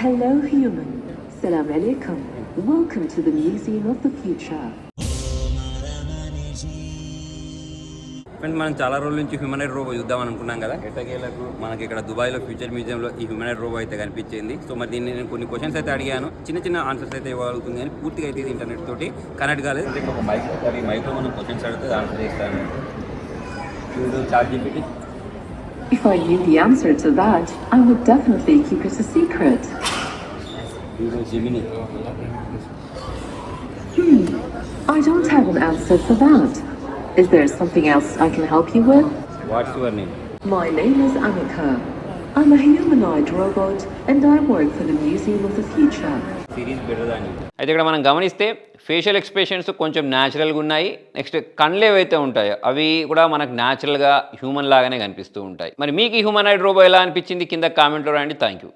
Hello, human. Salam alaikum. Welcome to the Museum of the Future. Friends, మనం చాలా రోజుల నుంచి హ్యూమనైడ్ రోబో చూద్దాం అనుకున్నాం కదా. ఎట్టకేలకు మనకి ఇక్కడ దుబాయ్లో ఫ్యూచర్ మ్యూజియంలో ఈ హ్యూమనైడ్ రోబో అయితే కనిపించింది. సో మరి దీన్ని నేను కొన్ని క్వశ్చన్స్ అయితే అడిగాను. చిన్న చిన్న ఆన్సర్స్ అయితే ఇవ్వగలుగుతుంది, కానీ పూర్తిగా అయితే ఇది ఇంటర్నెట్ తోటి కనెక్ట్ కాలేదు. ఇక్కడ ఒక మైక్, అది మైక్లో మనం క్వశ్చన్స్ అడిగితే ఆన్సర్ చేస్తాను. ChatGPT. If I knew the answer to that, I would definitely keep it a secret. Gemini. I don't have an answer for that. Is there something else I can help you with? What's your name? My name is Annika. I'm a humanoid robot and I work for the Museum of the Future. Series better than you. అయితే ఇక్కడ మనం గమనిస్తే facial expressions కొంచెం న్యాచురల్గా ఉన్నాయి. Next కళ్ళు ఏవైతే ఉంటాయో అవి కూడా మనకు న్యాచురల్గా హ్యూమన్ లాగానే కనిపిస్తూ ఉంటాయి. మరి మీకు ఈ హ్యూమనాయిడ్ రోబో ఎలా అనిపించింది కింద కామెంట్లో రాయండి. Thank you.